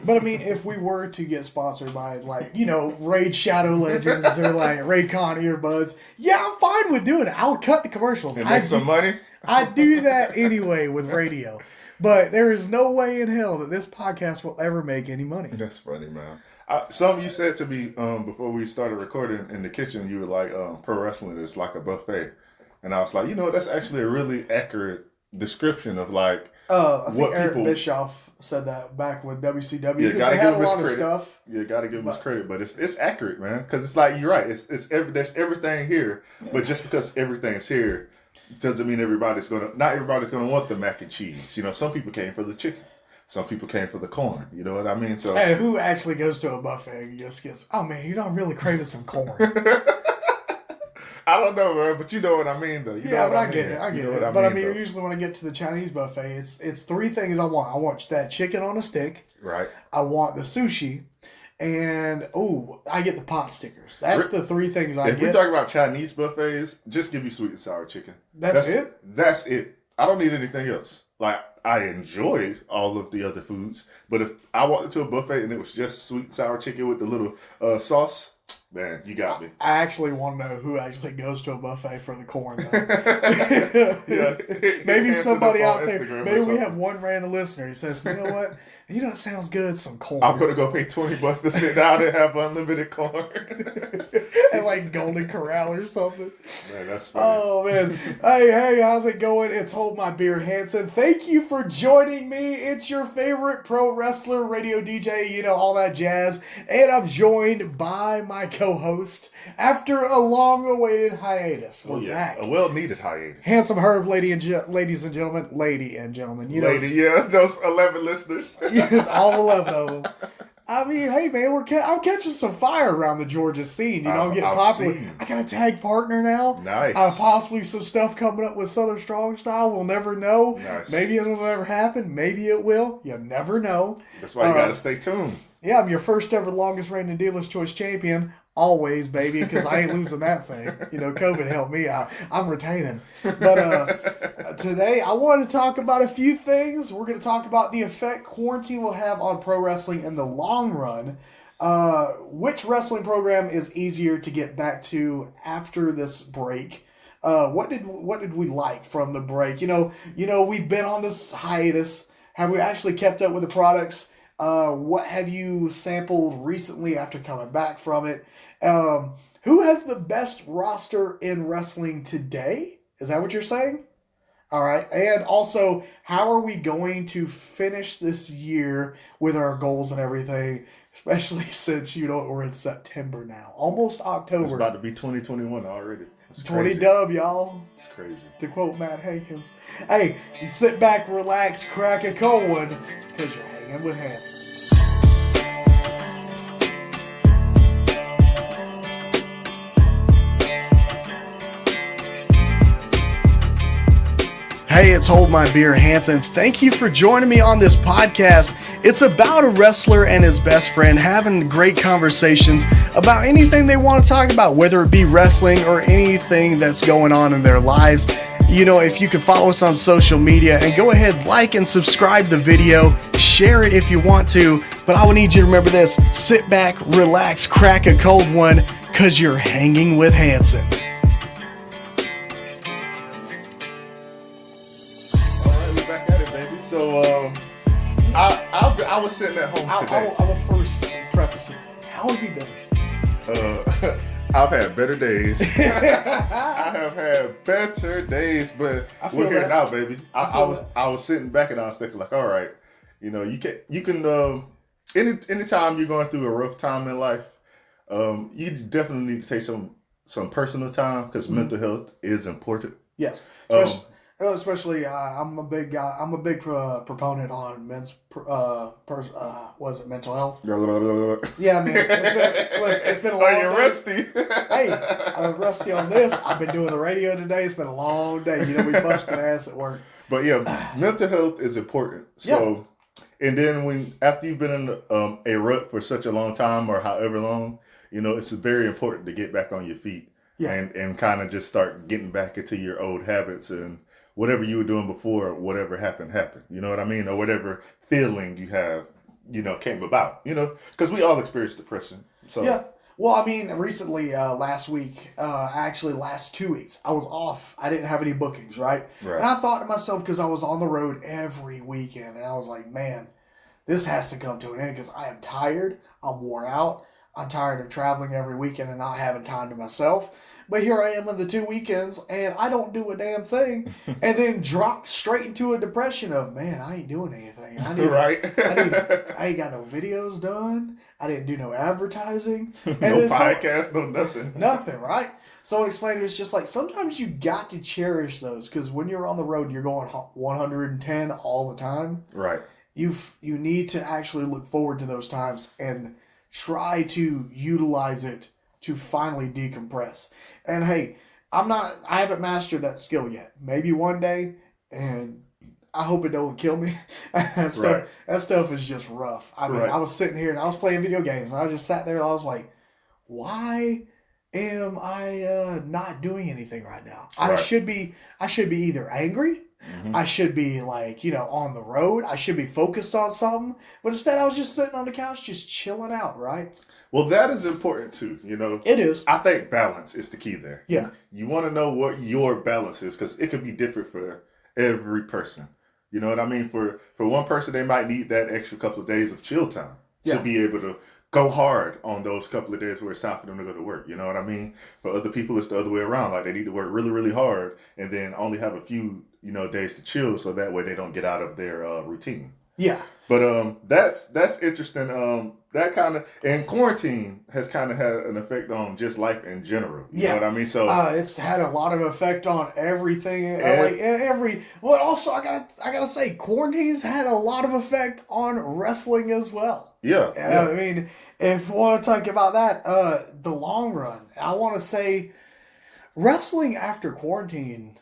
But I mean, if we were to get sponsored by Raid Shadow Legends or like Raycon earbuds, yeah, I'm fine with doing it. I'll cut the commercials. And make some money. I do that anyway with radio. But there is no way in hell that this podcast will ever make any money. That's funny, man. Something you said to me before we started recording in the kitchen, you were like, pro wrestling is like a buffet. And I was like, that's actually a really accurate description of like I think Eric Bischoff said that back with WCW because they had a lot of stuff. Yeah, gotta give him his credit, but it's accurate, man. Because it's like you're right. There's everything here, but just because everything's here doesn't mean not everybody's gonna want the mac and cheese. Some people came for the chicken. Some people came for the corn. You know what I mean? So hey, who actually goes to a buffet and just gets, oh man, you're not really craving some corn. I don't know, man, but you know what I mean, though. I get it. I get it. But I mean, usually when I get to the Chinese buffet, it's three things I want. I want that chicken on a stick. Right. I want the sushi. And, I get the pot stickers. That's the three things I get. If we talk about Chinese buffets, just give me sweet and sour chicken. That's it? That's it. I don't need anything else. Like, I enjoy all of the other foods, but if I walked into a buffet and it was just sweet and sour chicken with the little sauce, man, you got me. I actually want to know who actually goes to a buffet for the corn, though. Maybe somebody out there, maybe we have one random listener who says, you know what? It sounds good, some corn. I'm going to go pay $20 to sit down and have unlimited corn. And like Golden Corral or something. Man, that's funny. Oh, man. Hey, how's it going? It's Hold My Beer, Hanson. Thank you for joining me. It's your favorite pro wrestler, radio DJ, all that jazz. And I'm joined by my co-host after a long-awaited hiatus. We're back. A well-needed hiatus. Handsome Herb, ladies and gentlemen. Those 11 listeners. All 11 of them. I mean, hey man, I'm catching some fire around the Georgia scene. I'm getting popular. I got a tag partner now. Nice. Possibly some stuff coming up with Southern Strong Style. We'll never know. Nice. Maybe it'll never happen. Maybe it will. You never know. That's why you got to stay tuned. Yeah, I'm your first ever longest reigning Dealer's Choice champion. Always, baby, because I ain't losing that thing. COVID helped me out. I'm retaining. But today, I want to talk about a few things. We're going to talk about the effect quarantine will have on pro wrestling in the long run. Which wrestling program is easier to get back to after this break? What did we like from the break? We've been on this hiatus. Have we actually kept up with the products? What have you sampled recently after coming back from it? Who has the best roster in wrestling today? Is that what you're saying? All right. And also, how are we going to finish this year with our goals and everything? Especially since, we're in September now. Almost October. It's about to be 2021 already. It's 20 crazy. dub, y'all. It's crazy. To quote Matt Hankins. Hey, you sit back, relax, crack a cold one, because you're hanging with Hanson. Hey, it's Hold My Beer, Hanson. Thank you for joining me on this podcast. It's about a wrestler and his best friend having great conversations about anything they want to talk about, whether it be wrestling or anything that's going on in their lives. If you can follow us on social media and go ahead, like and subscribe the video, share it if you want to. But I would need you to remember this: sit back, relax, crack a cold one, because you're hanging with Hanson. So, I was sitting at home today. I will first preface it. How have you been? I've had better days. I have had better days, but we're here now, baby. I was sitting back and I was thinking, like, all right, you can anytime you're going through a rough time in life, you definitely need to take some personal time because mental health is important. Yes. Especially, I'm a big guy. I'm a big proponent on men's was it mental health? Yeah, man. It's been a long day. Are you rusty? Hey, I'm rusty on this. I've been doing the radio today. It's been a long day. We busted ass at work. But yeah, mental health is important. So, and then after you've been in a rut for such a long time or however long, it's very important to get back on your feet and kind of just start getting back into your old habits and whatever you were doing before, whatever happened. You know what I mean? Or whatever feeling you have came about, because we all experience depression. So yeah. Well, I mean, recently, last week, actually last 2 weeks, I was off. I didn't have any bookings, right? Right. And I thought to myself, because I was on the road every weekend, and I was like, man, this has to come to an end because I am tired. I'm wore out. I'm tired of traveling every weekend and not having time to myself. But here I am on the 2 weekends, and I don't do a damn thing, and then drop straight into a depression of, man, I ain't doing anything. Right. I ain't got no videos done. I didn't do no advertising. And no podcast, no nothing. Nothing, right? Someone explained it's just like sometimes you got to cherish those because when you're on the road and you're going 110 all the time, right? You need to actually look forward to those times and try to utilize it to finally decompress. And hey, I haven't mastered that skill yet. Maybe one day, and I hope it don't kill me. That stuff is just rough. I mean, I was sitting here and I was playing video games and I just sat there and I was like, why am I not doing anything right now? I should be either angry. Mm-hmm. I should be on the road. I should be focused on something. But instead I was just sitting on the couch just chilling out, right? Well, that is important too, It is. I think balance is the key there. Yeah. You want to know what your balance is because it could be different for every person. You know what I mean? For one person, they might need that extra couple of days of chill time to be able to go hard on those couple of days where it's time for them to go to work. You know what I mean? For other people, it's the other way around. Like they need to work really, really hard and then only have a few, days to chill so that way they don't get out of their routine. Yeah. But that's interesting. That kind of and quarantine has kind of had an effect on just life in general. You know what I mean? So it's had a lot of effect on everything. Well, also I gotta say, quarantine's had a lot of effect on wrestling as well. Yeah. I mean, if we want to talk about that, the long run, I want to say, wrestling after quarantine,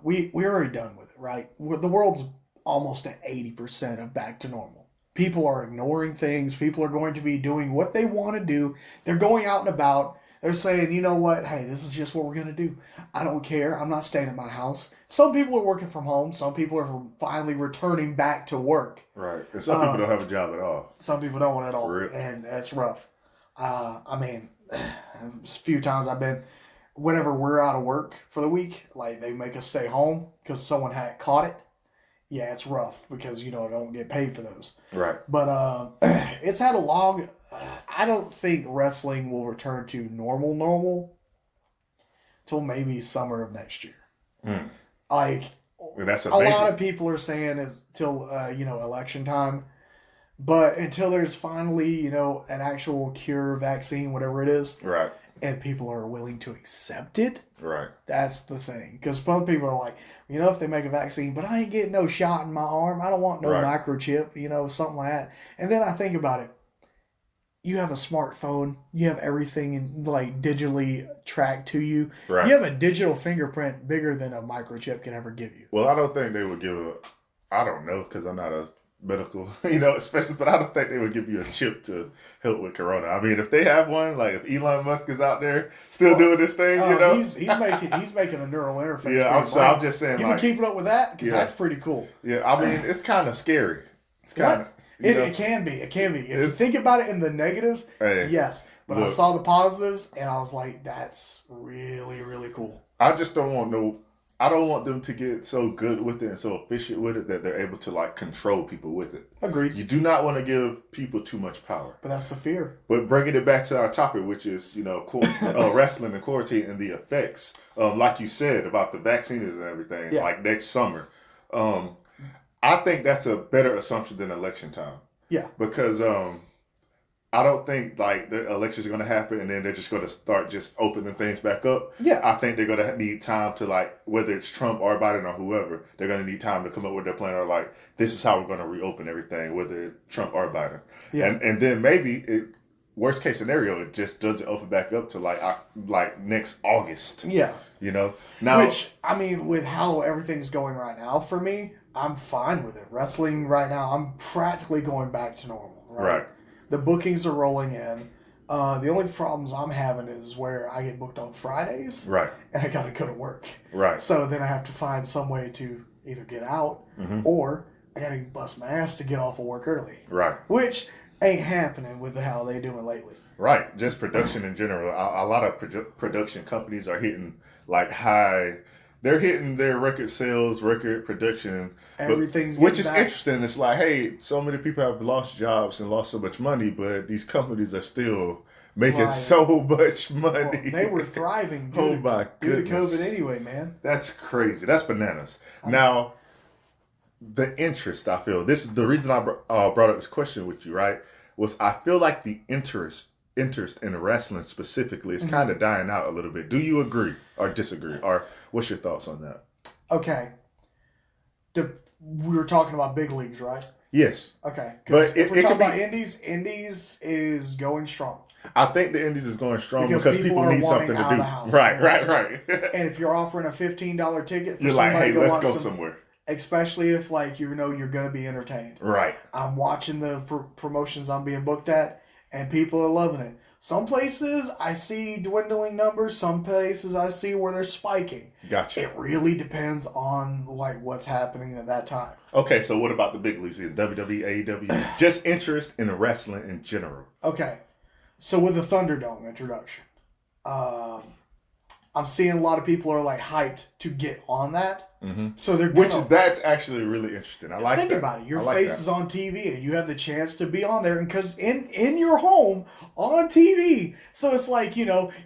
we're already done with it, right? The world's almost at 80% of back to normal. People are ignoring things. People are going to be doing what they want to do. They're going out and about. They're saying, you know what? Hey, this is just what we're going to do. I don't care. I'm not staying at my house. Some people are working from home. Some people are finally returning back to work. Right. And some people don't have a job at all. Some people don't at all. And that's rough. I mean, a few times whenever we're out of work for the week, like they make us stay home because someone had caught it. Yeah, it's rough because, I don't get paid for those. Right. But it's had a long... I don't think wrestling will return to normal till maybe summer of next year. Like, that's a lot of people are saying it's till, election time. But until there's finally, an actual cure, vaccine, whatever it is. Right. And people are willing to accept it. Right. That's the thing. Because some people are like, if they make a vaccine, but I ain't getting no shot in my arm. I don't want no microchip, something like that. And then I think about it. You have a smartphone. You have everything digitally tracked to you. Right. You have a digital fingerprint bigger than a microchip can ever give you. Well, I don't think they would give I don't know because I'm not a medical, especially, but I don't think they would give you a chip to help with corona. I mean, if they have one, like if Elon Musk is out there still doing this thing, he's making a neural interface. Yeah, I'm just saying, you been keeping up with that because that's pretty cool. Yeah, I mean, it's kind of scary. It's kind of it can be. It can be. If you think about it in the negatives, yes. But I saw the positives, and I was like, that's really, really cool. I just don't want them to get so good with it and so efficient with it that they're able to control people with it. Agreed. You do not want to give people too much power. But that's the fear. But bringing it back to our topic, which is, wrestling and quarantine and the effects, like you said about the vaccines and everything, like next summer. I think that's a better assumption than election time. Yeah. Because I don't think the elections are going to happen and then they're just going to start just opening things back up. Yeah. I think they're going to need time to whether it's Trump or Biden or whoever, they're going to need time to come up with their plan or this is how we're going to reopen everything, whether it's Trump or Biden. Yeah. And then maybe worst case scenario, it just doesn't open back up to next August. Yeah. Now, which, I mean, with how everything's going right now for me, I'm fine with it. Wrestling right now, I'm practically going back to normal. Right. The bookings are rolling in. The only problems I'm having is where I get booked on Fridays. Right. And I got to go to work. Right. So then I have to find some way to either get out or I gotta bust my ass to get off of work early. Right. Which ain't happening with how they doing lately. Right. Just production in general. A lot of production companies are hitting like high. They're hitting their record sales, record production. Everything's which is back. Interesting. It's like, hey, so many people have lost jobs and lost so much money, but these companies are still making so much money. Well, they were thriving due to COVID anyway, man. That's crazy. That's bananas. Now, the interest, I feel, this is the reason I brought up this question with you, right? Was I feel like the interest in wrestling specifically is kind of dying out a little bit. Do you agree or disagree? Or what's your thoughts on that? Okay. We were talking about big leagues, right? Yes. Okay. Because if we're talking about indies is going strong. I think the indies is going strong because people are need something to do. House, right. And if you're offering a $15 ticket for you're like, hey, let's go somewhere. Especially if you're going to be entertained. Right. I'm watching the promotions I'm being booked at, and people are loving it. Some places I see dwindling numbers. Some places I see where they're spiking. Gotcha. It really depends on what's happening at that time. Okay, so what about the big leagues? WWE, AEW, just interest in wrestling in general. Okay, so with the Thunderdome introduction, I'm seeing a lot of people are hyped to get on that. Mm-hmm. So they're that's actually really interesting. I like that. Think about it. Your face is on TV, and you have the chance to be on there, and because in your home on TV, so it's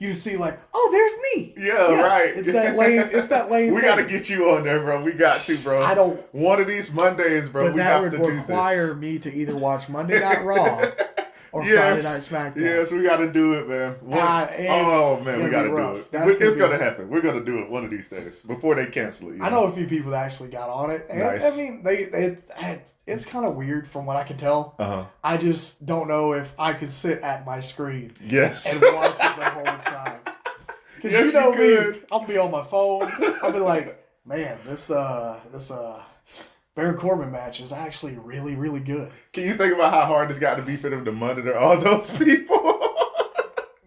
you see oh, there's me. Yeah, right. It's that lane. It's that lane. We got to get you on there, bro. We got to, bro. I don't. One of these Mondays, bro. But we that have would to do require this. me to either watch Monday Night Raw. Or Friday Night SmackDown. Yes, we got to do it, man. We got to do it. It's going to happen. We're going to do it one of these days before they cancel it. I know a few people that actually got on it. And nice. I mean, it's kind of weird from what I can tell. Uh-huh. I just don't know if I could sit at my screen and watch it the whole time. Because you know me, I'll be on my phone. I'll be like, man, this Baron Corbin match is actually really, really good. Can you think about how hard it's got to be for them to monitor all those people?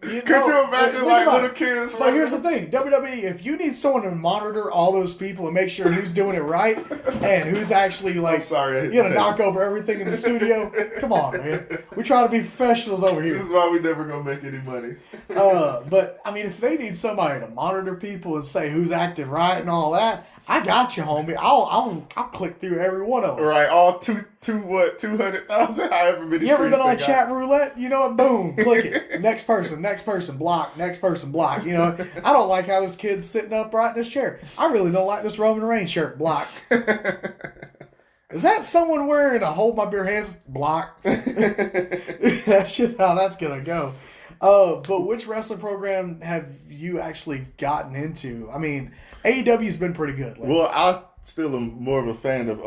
Could you imagine little kids? But here's the thing, WWE, if you need someone to monitor all those people and make sure who's doing it right and who's actually knock over everything in the studio, come on, man. We try to be professionals over here. This is why we never gonna make any money. But I mean, if they need somebody to monitor people and say who's acting right and all that, I got you, homie. I'll click through every one of them. Right, all 200,000, however many. You ever been on chat roulette? You know what? Boom, click it. Next person, block. Next person, block. You know, I don't like how this kid's sitting upright in this chair. I really don't like this Roman Reigns shirt. Block. Is that someone wearing a hold my beer hands? Block. That's just how that's gonna go. But which wrestling program have you actually gotten into? I mean, AEW's been pretty good lately. Well, I still am more of a fan of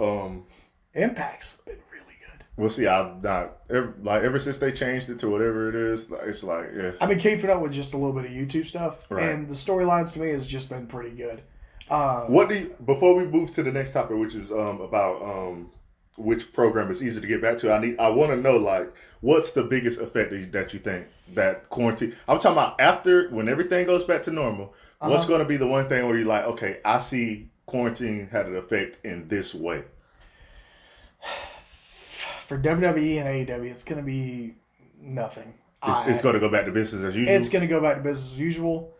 Impact's been really good. We'll see. I'm not ever since they changed it to whatever it is. It's I've been keeping up with just a little bit of YouTube stuff, and the storylines to me has just been pretty good. Before we move to the next topic, which is about which program is easy to get back to, I want to know what's the biggest effect that you think that quarantine? I'm talking about after when everything goes back to normal. What's going to be the one thing where you're like, okay, I see quarantine had an effect in this way? For WWE and AEW, it's going to be nothing. It's going to go back to business as usual? It's going to go back to business as usual.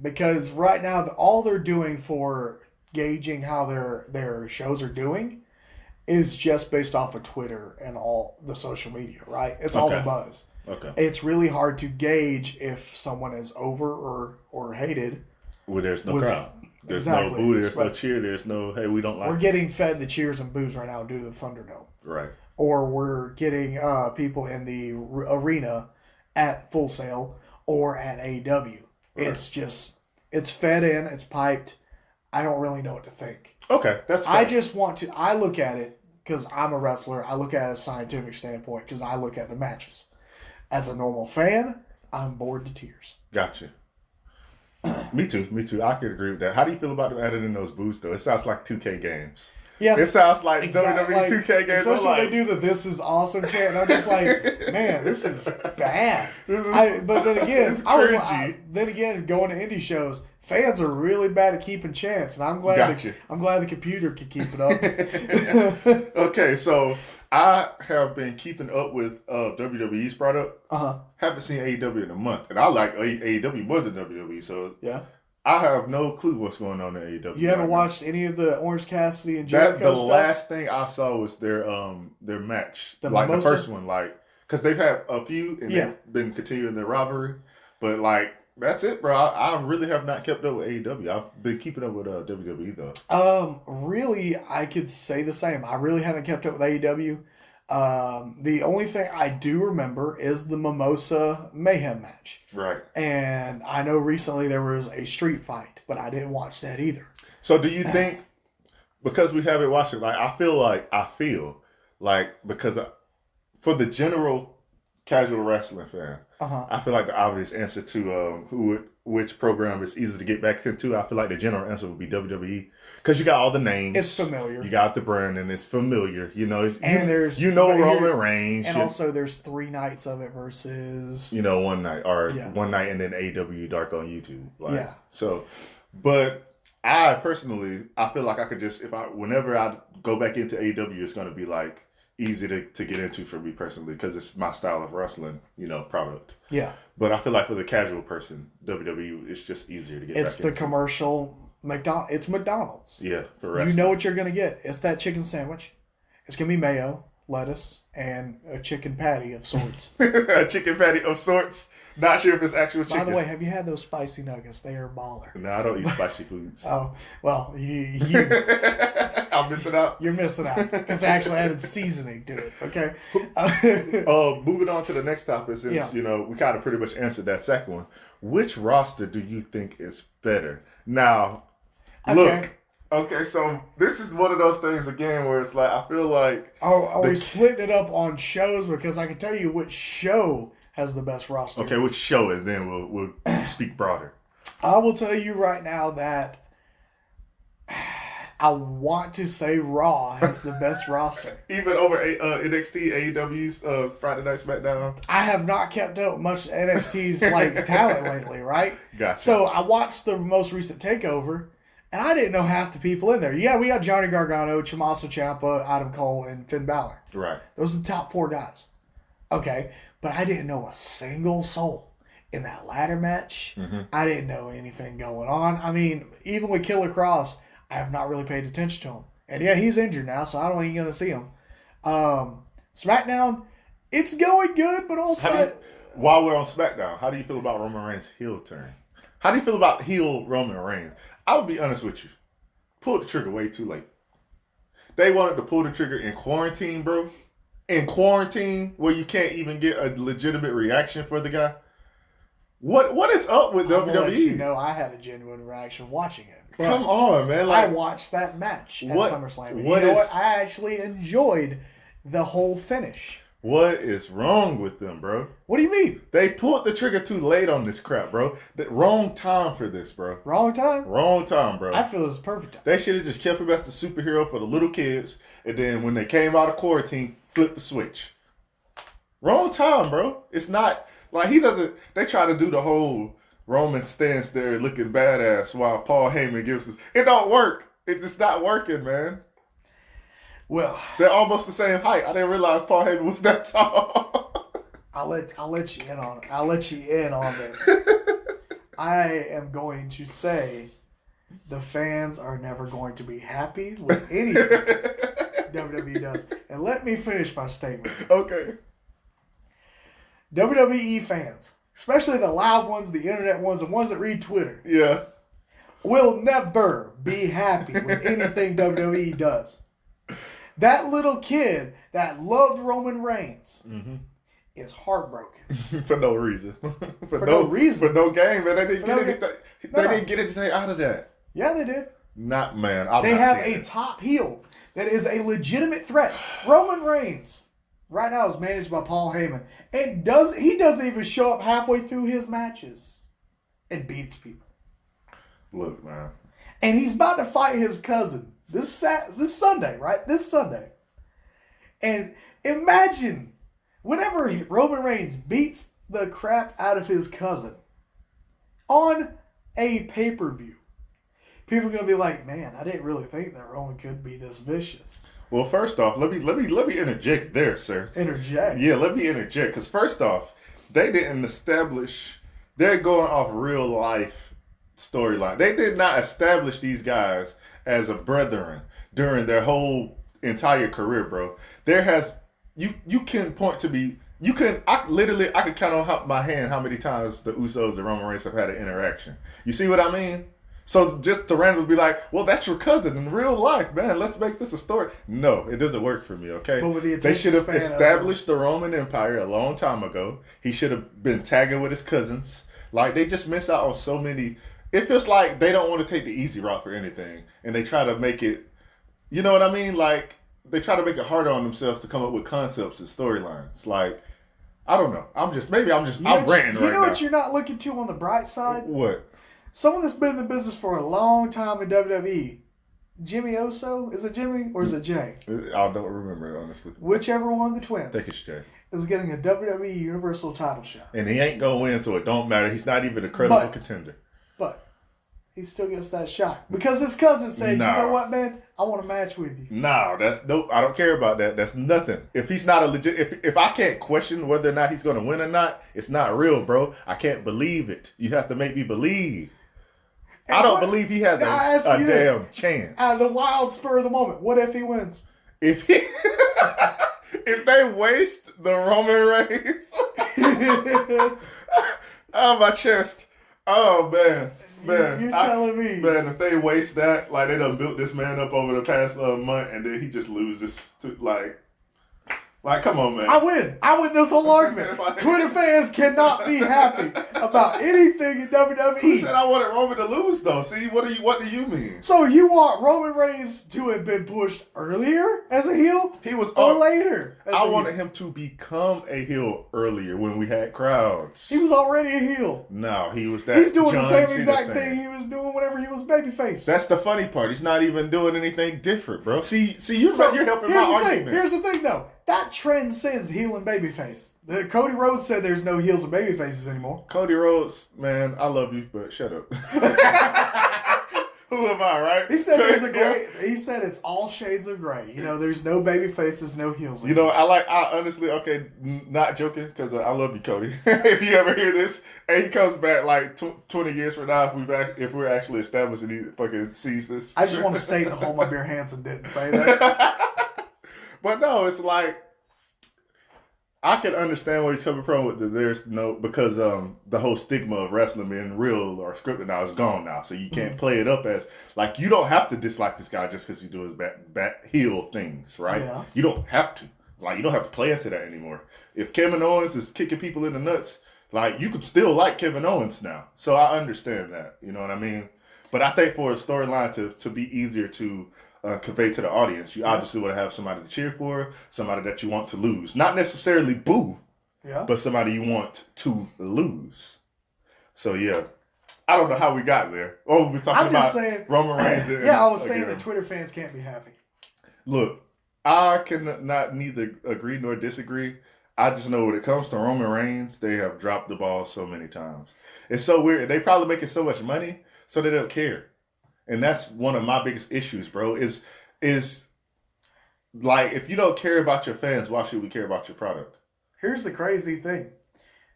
Because right now, all they're doing for gauging how their shows are doing is just based off of Twitter and all the social media, right? It's all the buzz. Okay. It's really hard to gauge if someone is over or hated. Well, there's no crowd. There's no boo. There's no cheer. There's no, hey, we don't like. We're getting fed the cheers and boos right now due to the Thunderdome. Right. Or we're getting people in the arena at Full Sail or at AEW. Right. It's just, it's fed in. It's piped. I don't really know what to think. Okay, that's fair. I look at it because I'm a wrestler. I look at it as a scientific standpoint because I look at the matches. As a normal fan, I'm bored to tears. Gotcha. Me too. I could agree with that. How do you feel about them adding in those boosts, though? It sounds like 2K games. Yeah. It sounds like WWE like, 2K games. Especially when they do the "This is awesome" chant, and I'm just like, man, this is bad. But then again, then again, going to indie shows, fans are really bad at keeping chants, and I'm glad the computer can keep it up. Okay, so I have been keeping up with WWE's product. Haven't seen AEW in a month, and I like AEW more than WWE. So yeah. I have no clue what's going on in AEW. You haven't watched any of the Orange Cassidy and Jericho The stuff? last thing I saw was their match, the first one, because they've had a few and they've been continuing their rivalry, but that's it, bro. I really have not kept up with AEW. I've been keeping up with WWE though. Really, I could say the same. I really haven't kept up with AEW. The only thing I do remember is the Mimosa Mayhem match. Right. And I know recently there was a street fight, but I didn't watch that either. So do you think, because we haven't watched it, I feel like because for the general casual wrestling fan, I feel like the obvious answer to which program is easy to get back into, I feel like the general answer would be WWE, because you got all the names. It's familiar. You got the brand, and it's familiar. And there's Roman Reigns, and also there's 3 nights of it versus one night one night, and then AEW Dark on YouTube. So, but I personally, I feel like I could just whenever I go back into AEW, it's going to be easy to get into for me personally, because it's my style of wrestling, product. Yeah. But I feel like for the casual person, WWE is just easier to get back into. It's the commercial McDonald's. It's McDonald's. Yeah, for wrestling. You know what you're going to get. It's that chicken sandwich. It's going to be mayo, lettuce, and a chicken patty of sorts. A chicken patty of sorts? Not sure if it's actual chicken. By the way, have you had those spicy nuggets? They are baller. No, I don't eat spicy foods. Oh, well, you I'm missing out. You're missing out because I actually added seasoning to it. Okay. Moving on to the next topic, since we kind of pretty much answered that second one. Which roster do you think is better? Now, look. Okay, so this is one of those things again where it's I feel like are we splitting it up on shows? Because I can tell you which show has the best roster. Okay, which show, and then we'll speak broader. I will tell you right now that I want to say Raw has the best roster. Even over NXT, AEW's Friday Night SmackDown? I have not kept up much NXT's talent lately, right? Gotcha. So I watched the most recent TakeOver, and I didn't know half the people in there. Yeah, we got Johnny Gargano, Tommaso Ciampa, Adam Cole, and Finn Balor. Right. Those are the top 4 guys. Okay, but I didn't know a single soul in that ladder match. Mm-hmm. I didn't know anything going on. I mean, even with Killer Cross, I have not really paid attention to him. And yeah, he's injured now, so I don't think you're going to see him. SmackDown, it's going good, but also... While we're on SmackDown, how do you feel about Roman Reigns' heel turn? How do you feel about heel Roman Reigns? I would be honest with you. Pulled the trigger way too late. They wanted to pull the trigger in quarantine, bro. In quarantine, where you can't even get a legitimate reaction for the guy. What is up with WWE? I had a genuine reaction watching it. Come on, man! I watched that match at SummerSlam. What? I actually enjoyed the whole finish. What is wrong with them, bro? What do you mean? They pulled the trigger too late on this crap, bro. The wrong time for this, bro. Wrong time? Wrong time, bro. I feel it's perfect time. They should have just kept him as the superhero for the little kids, and then when they came out of quarantine, flip the switch. Wrong time, bro. It's not he doesn't. They try to do the whole Roman stance there, looking badass, while Paul Heyman gives us. It don't work. It's not working, man. Well, they're almost the same height. I didn't realize Paul Heyman was that tall. I'll let you in on it. I'll let you in on this. I am going to say the fans are never going to be happy with anything WWE does. And let me finish my statement. Okay. WWE fans, especially the loud ones, the internet ones, the ones that read Twitter, will never be happy with anything WWE does. That little kid that loved Roman Reigns is heartbroken. For no reason. For no reason. For no game, man. They didn't get anything out of that. Yeah, they did. Not, man. They have a top heel that is a legitimate threat. Roman Reigns right now is managed by Paul Heyman. And he doesn't even show up halfway through his matches and beats people. Look, man. And he's about to fight his cousin, this Sunday, right? This Sunday. And imagine whenever Roman Reigns beats the crap out of his cousin on a pay-per-view, people are gonna be like, "Man, I didn't really think that Roman could be this vicious." Well, first off, let me interject there, sir. Interject. Yeah, let me interject because first off, they didn't establish. They're going off real life storyline. They did not establish these guys as a brethren during their whole entire career, bro. There has you can point to be. You can, I could count on my hand how many times the Usos and Roman Reigns have had an interaction. You see what I mean? So just to randomly be like, well, that's your cousin in real life, man. Let's make this a story. No, it doesn't work for me, okay? But with the they should have established the Roman Empire a long time ago. He should have been tagging with his cousins. Like, they just miss out on so many. It feels like they don't want to take the easy route for anything. And they try to make it, you know what I mean? Like, they try to make it harder on themselves to come up with concepts and storylines. Like, I don't know. I'm ranting right now. You know what you're not looking to on the bright side? What? Someone that's been in the business for a long time in WWE. Jimmy Uso? Is it Jimmy or is it Jay? I don't remember, honestly. Whichever one of the twins. I think it's Jay. Is getting a WWE Universal title shot. And he ain't going to win, so it don't matter. He's not even a credible contender. But he still gets that shot. Because his cousin said, you know what, man? I want to match with you. No, I don't care about that. That's nothing. If he's not a legit, if I can't question whether or not he's going to win or not, it's not real, bro. I can't believe it. You have to make me believe. And I don't believe he has a damn chance. Out of the wild spur of the moment, what if he wins? If they waste the Roman Reigns, oh, my chest. Oh, man. Man, you're telling me. Man, if they waste that, like they done built this man up over the past month and then he just loses to like, come on, man. I win this whole argument. Twitter fans cannot be happy about anything in WWE. Who said I wanted Roman to lose, though? See, what do you mean? So you want Roman Reigns to have been pushed earlier as a heel? He was or later? I wanted him to become a heel earlier when we had crowds. He was already a heel. No, he was that. He's doing John the same Cena exact thing he was doing whenever he was babyface. That's the funny part. He's not even doing anything different, bro. See, you're helping my argument. Here's the thing, though. That transcends heel and babyface. Cody Rhodes said there's no heels and babyfaces anymore. Cody Rhodes, man, I love you, but shut up. Who am I, right? He said he said it's all shades of gray. You know, there's no babyfaces, no heels. You know, I honestly, okay, not joking, because I love you, Cody. If you ever hear this, and he comes back like 20 years from now, if we're actually established and he fucking sees this. I just want to state the Hold My Beer Hanson didn't say that. But no, it's like I can understand where he's coming from with because the whole stigma of wrestling being real or scripted now is gone now, so you can't play it up as like you don't have to dislike this guy just because he do his bad heel things, right? Yeah. You don't have to you don't have to play into that anymore. If Kevin Owens is kicking people in the nuts, like you could still like Kevin Owens now, so I understand that. You know what I mean? But I think for a storyline to be easier to convey to the audience, you obviously want to have somebody to cheer for, somebody that you want to lose. Not necessarily boo, but somebody you want to lose. So, yeah. I don't know how we got there. Oh, we're talking about Roman Reigns. I was saying that Twitter fans can't be happy. Look, I can not neither agree nor disagree. I just know when it comes to Roman Reigns, they have dropped the ball so many times. It's so weird. They probably making so much money, so they don't care. And that's one of my biggest issues, bro, is like, if you don't care about your fans, why should we care about your product? Here's the crazy thing.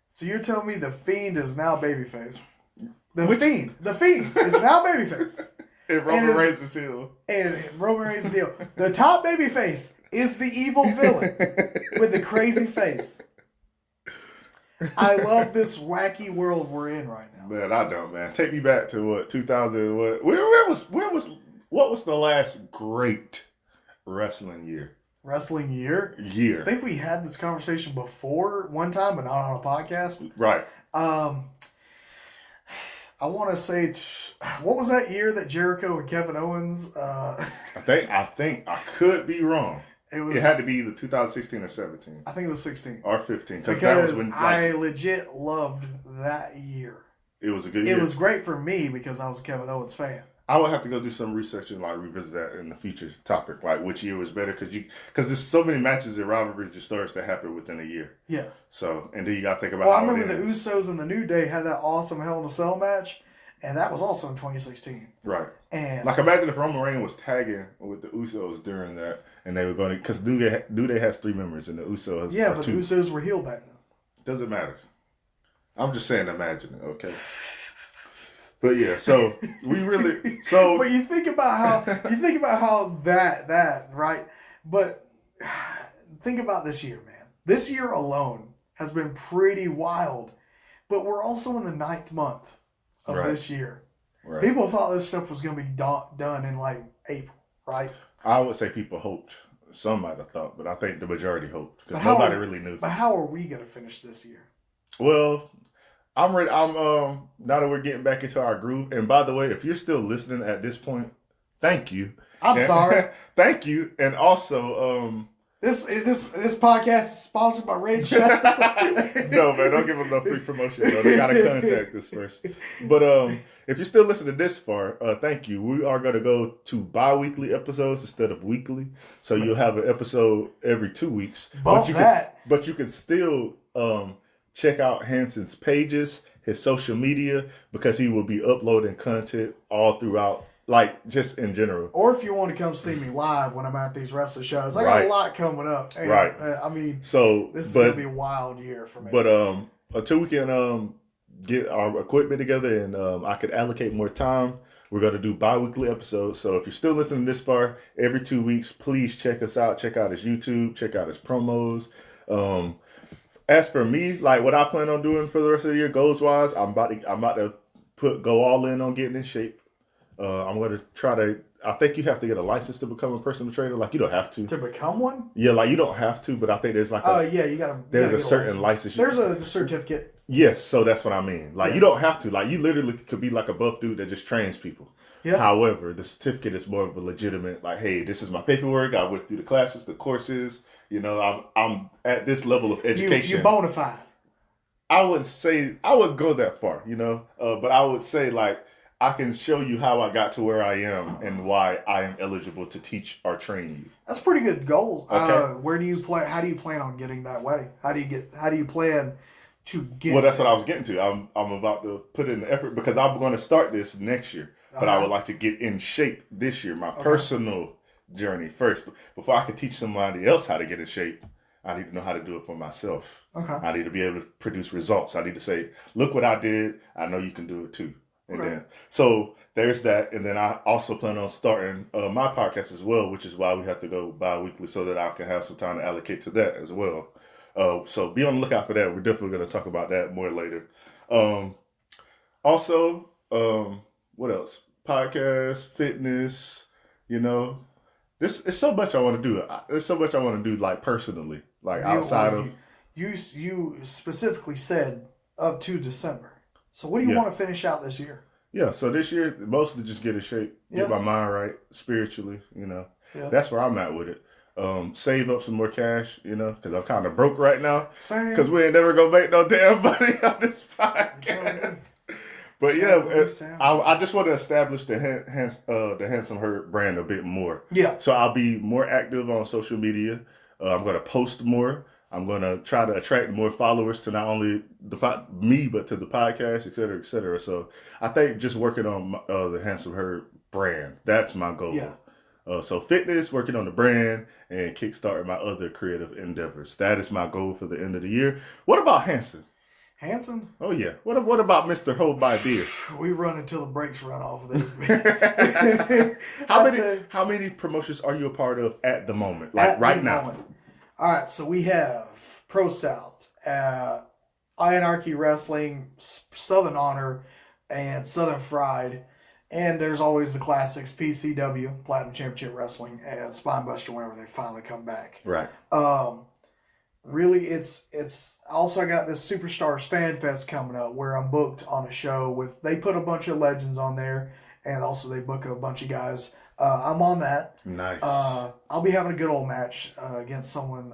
So you're telling me The Fiend is now babyface. The Fiend is now babyface. And Roman Reigns is heel. And Roman Reigns is heel. The top babyface is the evil villain with the crazy face. I love this wacky world we're in right now. Man, I don't, man. Take me back to what 2000? What was the last great wrestling year? Wrestling year? Year. I think we had this conversation before one time, but not on a podcast. Right. I want to say, what was that year that Jericho and Kevin Owens? I think I could be wrong. It had to be either 2016 or 17. I think it was 16 or 15 because that was when I legit loved that year. It was a good year. It was great for me because I was a Kevin Owens fan. I would have to go do some research and like revisit that in the future topic, like which year was better, because there's so many matches and rivalries and stories that happen within a year. Yeah. So and then you got to think about. Well, I remember the Usos and the New Day had that awesome Hell in a Cell match, and that was also in 2016. Right. And like imagine if Roman Reigns was tagging with the Usos during that, and they were going to, because New Day has 3 members and the Usos. Yeah, but 2. the Usos were heel back then. Doesn't matter. I'm just saying, imagine it, okay. But yeah, so we really so. But you think about how that right. But think about this year, man. This year alone has been pretty wild. But we're also in the 9th month of this year. Right. People thought this stuff was going to be done in like April, right? I would say people hoped. Some might have thought, but I think the majority hoped because nobody really knew. But how are we going to finish this year? Well, I'm ready. Now that we're getting back into our groove. And by the way, if you're still listening at this point, thank you. I'm sorry. Thank you. And also, this podcast is sponsored by Red Shadow. No, man, don't give them no free promotion. Though. They gotta contact us first. But if you're still listening this far, thank you. We are gonna go to bi-weekly episodes instead of weekly, so you'll have an episode every 2 weeks. But you can still check out Hanson's pages, his social media, because he will be uploading content all throughout, like just in general. Or if you want to come see me live when I'm at these wrestling shows, I got a lot coming up. And, right. I mean, so this is gonna be a wild year for me. But until we can get our equipment together and I could allocate more time, we're gonna do bi-weekly episodes. So if you're still listening this far, every 2 weeks, please check us out. Check out his YouTube. Check out his promos. As for me, like what I plan on doing for the rest of the year, goals wise, I'm about to go all in on getting in shape. I'm going to try to. I think you have to get a license to become a personal trainer. Like you don't have to. To become one? Yeah, like you don't have to, but I think there's like. You gotta. There's a certain license. There's a certificate. Yes, so that's what I mean. Like you don't have to. Like you literally could be like a buff dude that just trains people. Yeah. However, the certificate is more of a legitimate. Like, hey, this is my paperwork. I went through the classes, the courses. You know, I'm at this level of education. You're bona fide. I wouldn't go that far. You know, but I would say like. I can show you how I got to where I am and why I am eligible to teach or train you. That's pretty good goals. Okay. Where do you plan? How do you plan on getting that way? How do you plan to get? Well, that's what I was getting to. I'm about to put in the effort because I'm going to start this next year, but I would like to get in shape this year. My personal journey first, before I can teach somebody else how to get in shape. I need to know how to do it for myself. Okay. I need to be able to produce results. I need to say, look what I did. I know you can do it too. And then, so there's that. And then I also plan on starting my podcast as well, which is why we have to go bi-weekly so that I can have some time to allocate to that as well. So be on the lookout for that. We're definitely going to talk about that more later. Also, what else? Podcast, fitness, you know. It's so much I want to do. There's so much I want to do, like personally, like outside of. You specifically said up to December. So what do you want to finish out this year? Yeah, so this year, mostly just get in shape, get my mind right, spiritually, you know. Yeah. That's where I'm at with it. Save up some more cash, you know, because I'm kind of broke right now. Same. Because we ain't never going to make no damn money on this podcast. But yeah, I just want to establish the Handsome Herd brand a bit more. Yeah. So I'll be more active on social media. I'm going to post more. I'm going to try to attract more followers to not only me, but to the podcast, et cetera, et cetera. So I think just working on the Handsome Herd brand, that's my goal. Yeah. So fitness, working on the brand, and kickstarting my other creative endeavors. That is my goal for the end of the year. What about Hanson? Hanson? Oh, yeah. What about Mr. Hold My Beer? We run until the brakes run off of this. How many promotions are you a part of at the moment? Like right now? Moment. All right, so we have Pro South, Anarchy Wrestling, Southern Honor, and Southern Fried. And there's always the classics, PCW, Platinum Championship Wrestling, and Spinebuster whenever they finally come back. Right. Really, it's also I got this Superstars Fan Fest coming up where I'm booked on a show they put a bunch of legends on there, and also they book a bunch of guys. I'm on that. Nice. I'll be having a good old match against someone.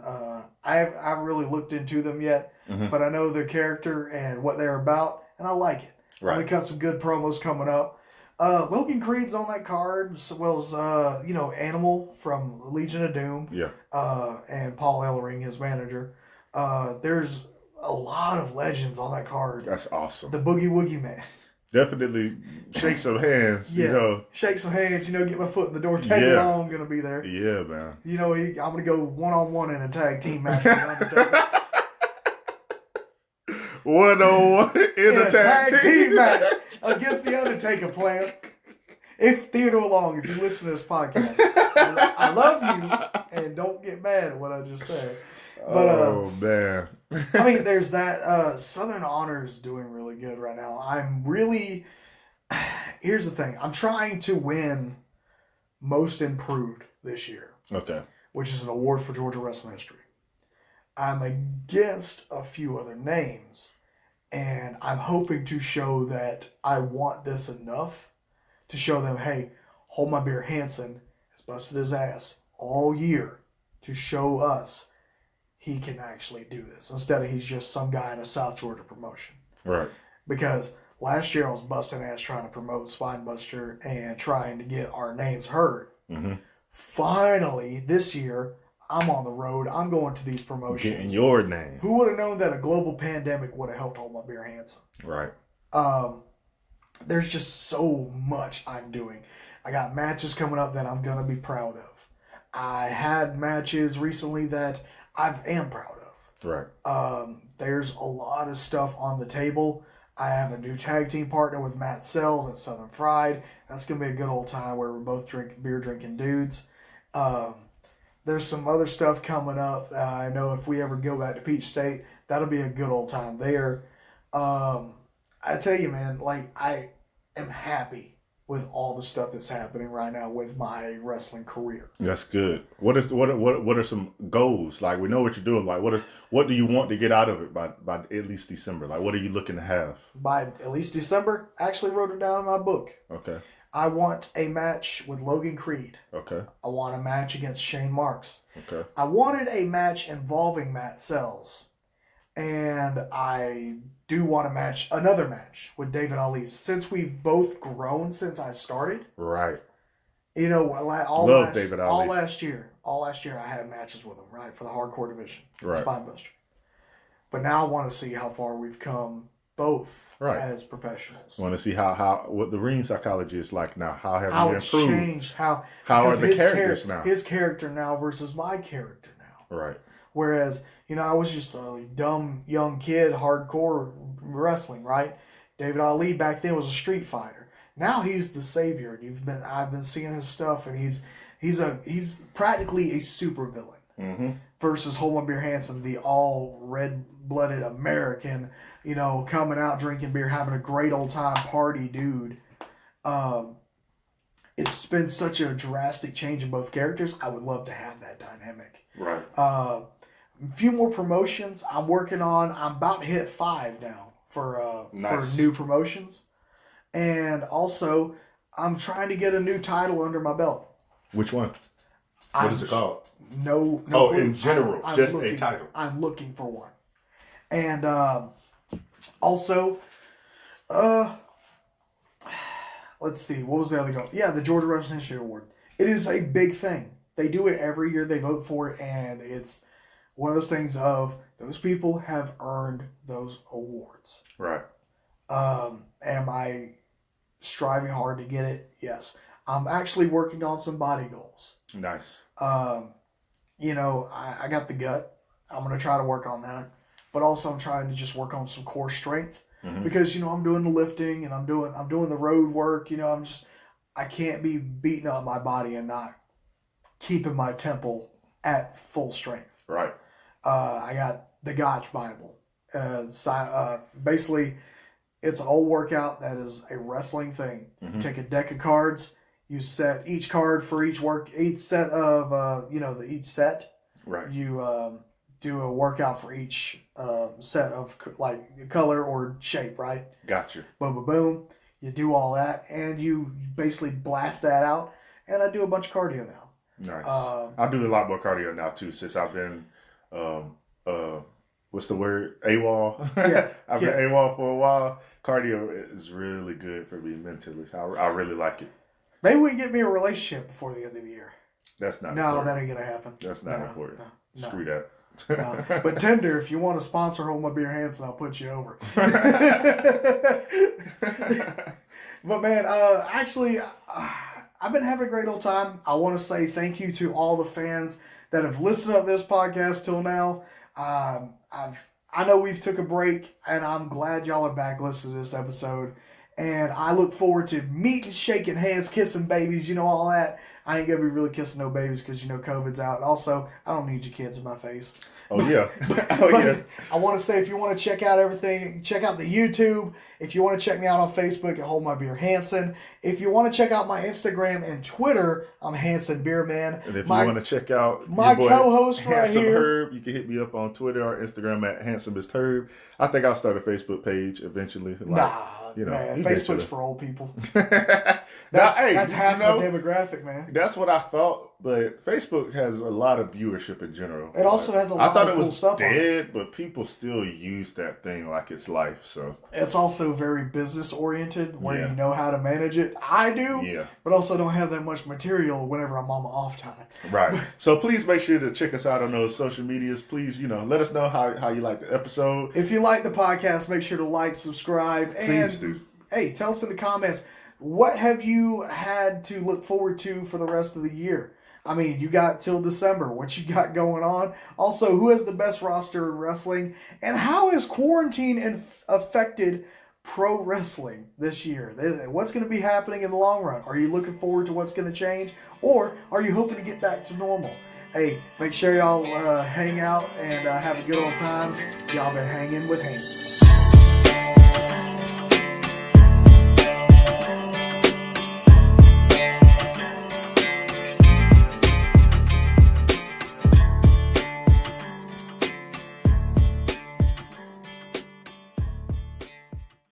I haven't really looked into them yet, but I know their character and what they're about, and I like it. Right. We got some good promos coming up. Logan Creed's on that card, as well as Animal from Legion of Doom. Yeah. And Paul Ellering, his manager. There's a lot of legends on that card. That's awesome. The Boogie Woogie Man. Definitely shake some hands. Yeah. Shake some hands. Get my foot in the door. Tag along. I'm gonna be there. Yeah, man. I'm gonna go 1-on-1 in a tag team match with Undertaker. 1-on-1 in a tag team match against the Undertaker plan. If Theodore Long, if you listen to this podcast, I love you, and don't get mad at what I just said. But, man. I mean, there's that. Southern Honor is doing really good right now. Here's the thing. I'm trying to win Most Improved this year. Okay. Which is an award for Georgia wrestling history. I'm against a few other names, and I'm hoping to show that I want this enough to show them, hey, Hold My Beer Hanson has busted his ass all year to show us he can actually do this instead of he's just some guy in a South Georgia promotion. Right. Because last year I was busting ass trying to promote Spinebuster and trying to get our names heard. Mm-hmm. Finally, this year, I'm on the road. I'm going to these promotions. Getting your name. Who would have known that a global pandemic would have helped Hold My Beer Hanson? Right. There's just so much I'm doing. I got matches coming up that I'm going to be proud of. I had matches recently that I am proud of. Right. There's a lot of stuff on the table. I have a new tag team partner with Matt Sells at Southern Fried. That's going to be a good old time where we're both beer drinking dudes. There's some other stuff coming up. I know if we ever go back to Peach State, that'll be a good old time there. I tell you, man, I am happy with all the stuff that's happening right now with my wrestling career. That's good. What are some goals? Like, we know what you're doing. Like, what do you want to get out of it by at least December? Like, what are you looking to have? By at least December, I actually wrote it down in my book. Okay. I want a match with Logan Creed. Okay. I want a match against Shane Marks. Okay. I wanted a match involving Matt Sells. And I do want another match with David Ali. Since we've both grown since I started. Right. David Ali. All last year I had matches with him, right, for the hardcore division. Right. Spinebuster. But now I want to see how far we've come both as professionals. I want to see what the ring psychology is like now. How have you it's improved? Changed. How are the characters now? His character now versus my character now. Right. Whereas, I was just a dumb young kid, hardcore wrestling, right? David Ali back then was a street fighter. Now he's the savior. I've been seeing his stuff, and he's practically a super villain. Mm-hmm. Versus Hold My Beer Hanson, the all red-blooded American, coming out drinking beer, having a great old time party dude. It's been such a drastic change in both characters. I would love to have that dynamic. Right. A few more promotions I'm working on. I'm about to hit 5 now for new promotions. And also, I'm trying to get a new title under my belt. Which one? What is it called? No clue. In general, just a title. I'm looking for one. And also, let's see, what was the other goal? Yeah, the Georgia Wrestling History Award. It is a big thing. They do it every year. They vote for it, and it's one of those things of those people have earned those awards. Right. Am I striving hard to get it? Yes. I'm actually working on some body goals. Nice. I got the gut. I'm going to try to work on that. But also I'm trying to just work on some core strength. Mm-hmm. Because, I'm doing the lifting and I'm doing the road work. I can't be beating up my body and not keeping my temple at full strength. Right. I got the Gotch Bible. Basically, it's an old workout that is a wrestling thing. Mm-hmm. You take a deck of cards. You set each card for each set of, each set. Right. You do a workout for each set of color or shape, right? Gotcha. Boom, boom, boom. You do all that, and you basically blast that out. And I do a bunch of cardio now. Nice. I do a lot more cardio now too, since I've been, what's the word? AWOL. Yeah. I've been AWOL for a while. cardio is really good for me mentally. I really like it. Maybe we can get me a relationship before the end of the year. That's not No, important. that ain't going to happen. That's not important. No. Screw that. No. But Tinder, if you want to sponsor Hold My Beer Hanson, I'll put you over. But man, actually, I've been having a great old time. I want to say thank you to all the fans that have listened to this podcast till now. I know we've took a break, and I'm glad y'all are back listening to this episode. And I look forward to meeting, shaking hands, kissing babies, all that. I ain't going to be really kissing no babies because, COVID's out. Also, I don't need your kids in my face. Oh, yeah. But I want to say, if you want to check out everything, check out the YouTube. If you want to check me out on Facebook at Hold My Beer Hanson. If you want to check out my Instagram and Twitter, I'm Hanson Beerman. And if you want to check out my co-host right here, Herb, you can hit me up on Twitter or Instagram at Handsomest Herb. I think I'll start a Facebook page eventually. Man, Facebook's for old people. That's half the demographic, man. That's what I thought, but Facebook has a lot of viewership in general. It also has a lot of cool stuff on it. I thought it was dead, but people still use that thing like it's life. So it's also very business oriented, where you know how to manage it. I do, but also don't have that much material whenever I'm on my off time. Right. So please make sure to check us out on those social medias. Please, let us know how you like the episode. If you like the podcast, make sure to like, subscribe, please and do. Hey, tell us in the comments, what have you had to look forward to for the rest of the year? I mean, you got till December. What you got going on? Also, who has the best roster in wrestling? And how has quarantine affected pro wrestling this year? What's going to be happening in the long run? Are you looking forward to what's going to change? Or are you hoping to get back to normal? Hey, make sure y'all hang out and have a good old time. Y'all been hanging with Hanson.